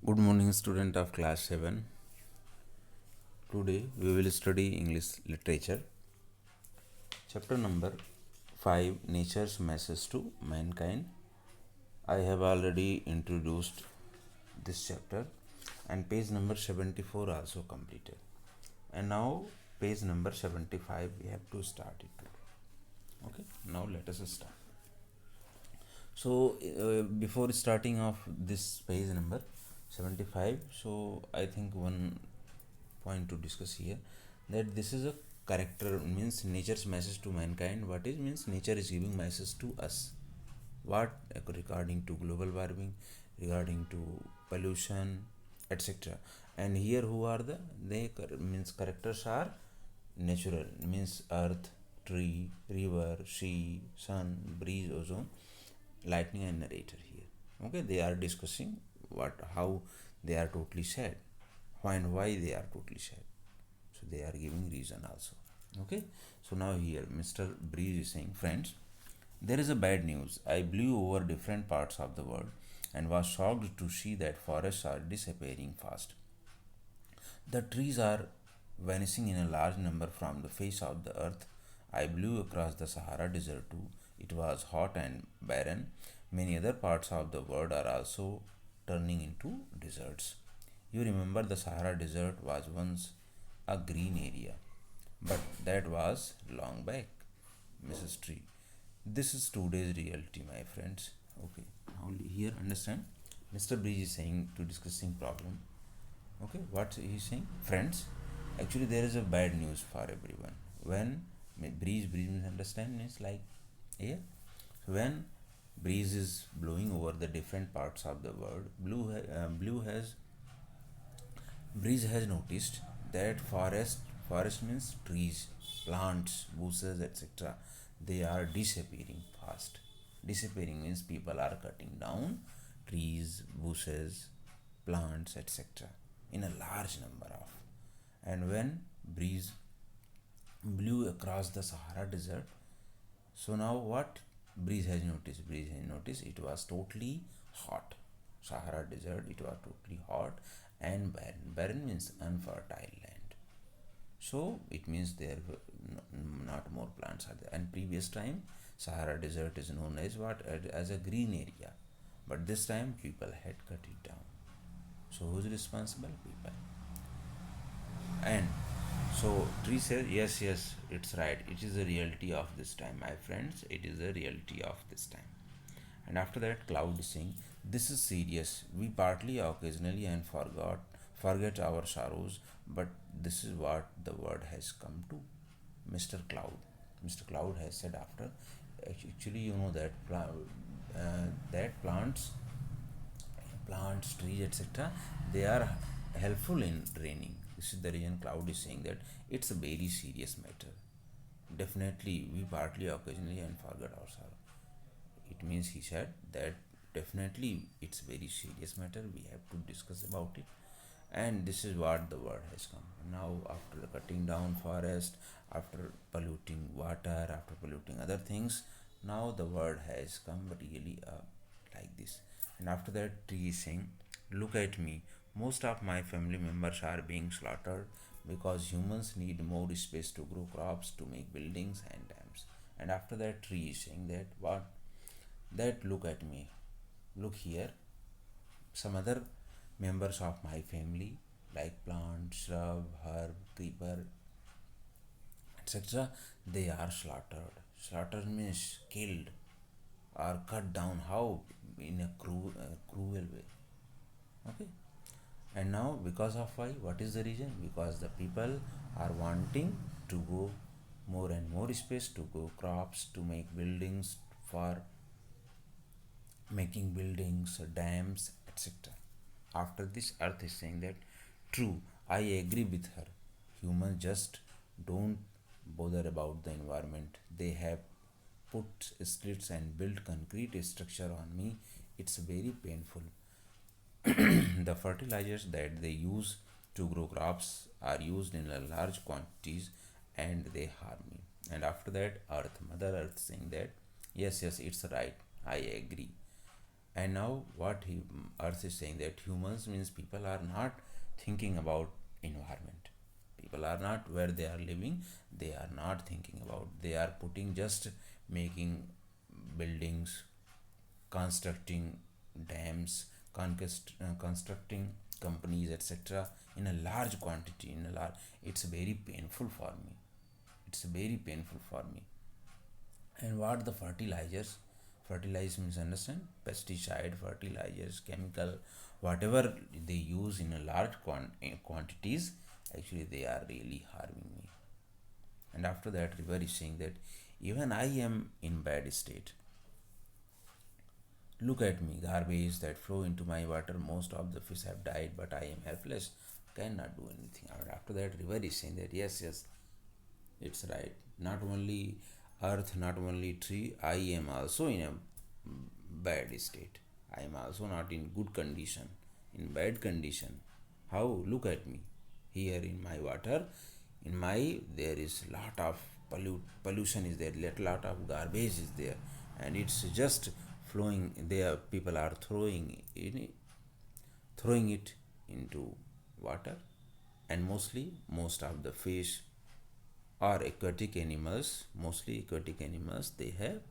Good morning, student of class 7. Today we will study English literature. Chapter number 5, Nature's Message to Mankind. I have already introduced this chapter and page number 74 also completed. And now page number 75 we have to start it. Okay, now let us start. So before starting off this page number 75, so I think one point to discuss here, that this is a character, means nature's message to mankind. What is means nature is giving message to us, what regarding to global warming, regarding to pollution, etc. And here who are they means characters are natural, means earth, tree, river, sea, sun, breeze, ozone, lightning and narrator here. Okay, they are discussing how they are totally sad, and why they are totally sad. So they are giving reason also. Okay, so now here Mr. Breeze is saying, friends, there is a bad news. I blew over different parts of the world and was shocked to see that forests are disappearing fast. The trees are vanishing in a large number from the face of the earth. I blew across the Sahara Desert too. It was hot and barren. Many other parts of the world are also turning into deserts. You remember the Sahara Desert was once a green area, but that was long back, Mrs. Tree. This is today's reality, my friends. Okay, now here understand. Mr. Breeze is saying to discussing problem. Okay, what he's saying, friends, actually there is a bad news for everyone. When breeze means understand means like air. When breeze is blowing over the different parts of the world, blue has breeze has noticed that forest means trees, plants, bushes, etc. They are disappearing fast. Disappearing means people are cutting down trees, bushes, plants, etc. in a large number of. And when breeze blew across the Sahara Desert, so now what breeze has noticed? Breeze has noticed it was totally hot. Sahara Desert, it was totally hot and barren. Barren means unfertile land. So it means there were not more plants are there. And previous time, Sahara Desert is known as what? As a green area. But this time people had cut it down. So who's responsible? People. And so tree says, yes, it's right. It is the reality of this time, my friends. It is the reality of this time. And after that, cloud is saying, this is serious. We partly, occasionally, and forget our sorrows, but this is what the world has come to. Mr. Cloud. Mr. Cloud has said after. Actually, you know that that plants, trees, etc., they are helpful in draining. This is the reason cloud is saying that it's a very serious matter. Definitely, we partly, occasionally, and forget our sorrow. It means he said that definitely it's very serious matter. We have to discuss about it, and this is what the word has come. Now, after cutting down forest, after polluting water, after polluting other things, now the word has come really like this. And after that, tree is saying, look at me. Most of my family members are being slaughtered because humans need more space to grow crops, to make buildings and dams. And after that, tree is saying that what? That look at me, look here. Some other members of my family, like plant, shrub, herb, creeper, etc., they are slaughtered. Slaughtered means killed or cut down. How? In a cruel way. Okay. And now, because of why? What is the reason? Because the people are wanting to go more and more space to grow crops, to make buildings, for making buildings, dams, etc. After this, Earth is saying that true, I agree with her. Humans just don't bother about the environment. They have put slits and built concrete structure on me. It's very painful. The fertilizers that they use to grow crops are used in a large quantities and they harm me. And after that, Earth, Mother Earth saying that yes, it's right. I agree. And now what Earth is saying, that humans means people are not thinking about environment. People are not where they are living. They are not thinking about. They are putting just making buildings, constructing dams, constructing companies, etc. in a large quantity. In a large, it's very painful for me. It's very painful for me. And what the fertilizers? Fertilizer means, understand, pesticide, fertilizers, chemical, whatever they use in a large quantities. Actually, they are really harming me. And after that, river is saying that even I am in bad state. Look at me, garbage that flow into my water. Most of the fish have died, but I am helpless. Cannot do anything. And after that, river is saying that yes, yes, it's right. Not only earth, not only tree, I am also in a bad state. I am also not in good condition, in bad condition. How? Look at me. Here in my water, in my, there is lot of pollution is there, lot of garbage is there, and it's just flowing there. People are throwing it into water, and most of the fish or aquatic animals, mostly aquatic animals, they have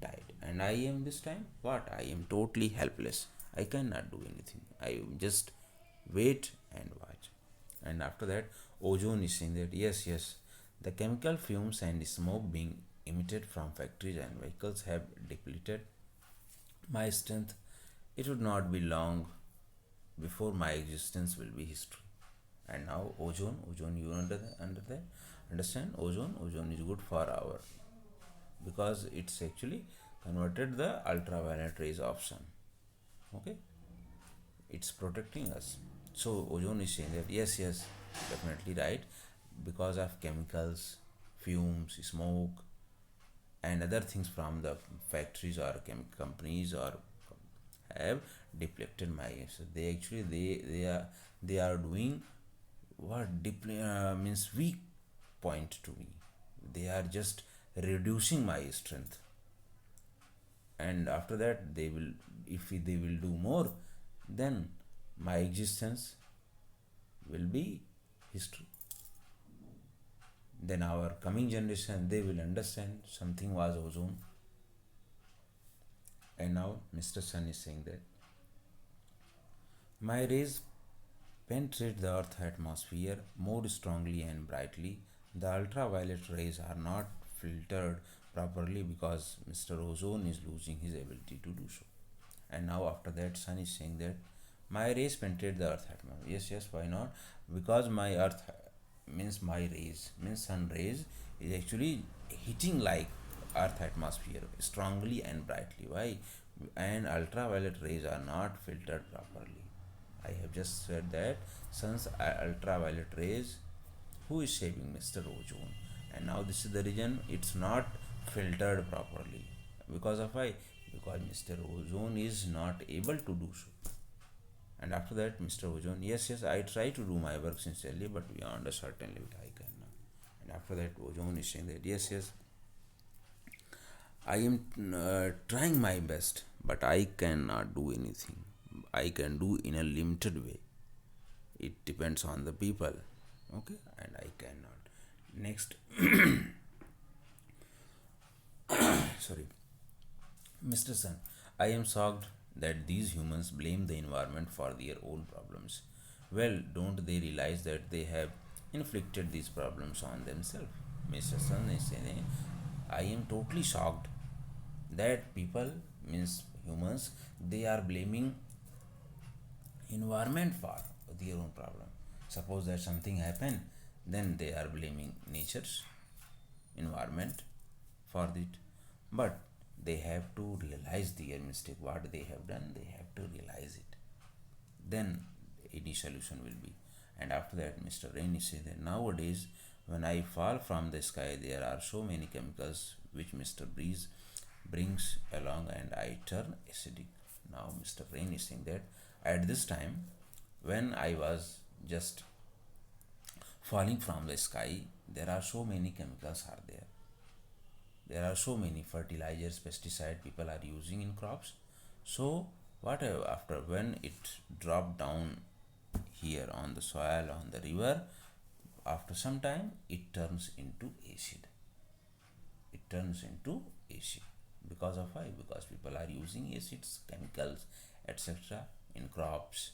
died. And I am this time what? I am totally helpless. I cannot do anything. I just wait and watch. And after that, ozone is saying that yes, yes, the chemical fumes and smoke being emitted from factories and vehicles have depleted my strength. It would not be long before my existence will be history. And now ozone, you understand? Ozone is good for our, because it's actually converted the ultraviolet rays option. Okay, it's protecting us. So ozone is saying that yes, yes, definitely right, because of chemicals, fumes, smoke, and other things from the factories or chemical companies or have depleted my, so they actually they are doing what means weak point to me. They are just reducing my strength. And after that, they will, if they will do more, then my existence will be history. Then our coming generation, they will understand something was ozone. And now Mr. Sun is saying that my rays penetrate the Earth's atmosphere more strongly and brightly. The ultraviolet rays are not filtered properly because Mr. Ozone is losing his ability to do so. And now after that, Sun is saying that my rays penetrate the Earth atmosphere. Yes, yes, why not? Because my Earth means my rays, means sun rays, is actually hitting like Earth atmosphere strongly and brightly. Why? And ultraviolet rays are not filtered properly. I have just said that sun's ultraviolet rays, who is saving? Mr. Ozone. And now this is the reason it's not filtered properly. Because of why? Because Mr. Ozone is not able to do so. And after that, Mr. Ozone, yes, yes, I try to do my work sincerely, but beyond a certain limit, I cannot. And after that, Ozone is saying that yes, yes, I am trying my best, but I cannot do anything. I can do in a limited way. It depends on the people. Okay, and I cannot. Next, sorry, Mr. Sun, I am shocked that these humans blame the environment for their own problems. Well, don't they realize that they have inflicted these problems on themselves? Mr. Sun is saying, I am totally shocked that people, means humans, they are blaming environment for their own problem. Suppose that something happened, then they are blaming nature's environment for it. But they have to realize their mistake, what they have done, they have to realize it. Then any solution will be. And after that, Mr. Rain says that nowadays, when I fall from the sky, there are so many chemicals which Mr. Breeze brings along, and I turn acidic. Now, Mr. Rain is saying that at this time, when I was just falling from the sky, there are so many chemicals are there. There are so many fertilizers, pesticide people are using in crops. So whatever, after when it dropped down here on the soil, on the river, after some time it turns into acid. It turns into acid. Because of why? Because people are using acids, chemicals, etc. in crops,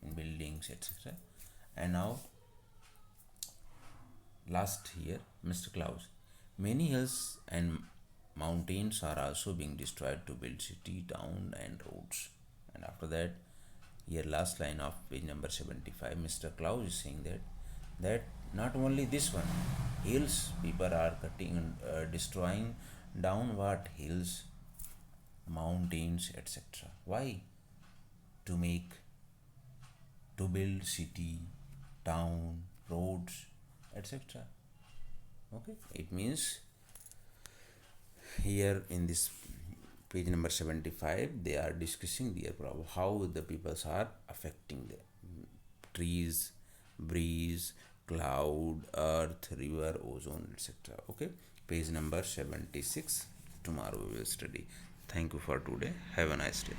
in buildings, etc. And now, last here, Mr. Klaus. Many hills and mountains are also being destroyed to build city, town, and roads. And after that, here last line of page number 75, Mr. Klaus is saying that not only this one, hills people are cutting and destroying down what hills, mountains, etc. Why? To make, to build city, town, roads, etc. Okay, it means here in this page number 75 they are discussing their problem, how the peoples are affecting the trees, breeze, cloud, earth, river, ozone, etc. Okay, page number 76. Tomorrow we will study. Thank you for today. Have a nice day.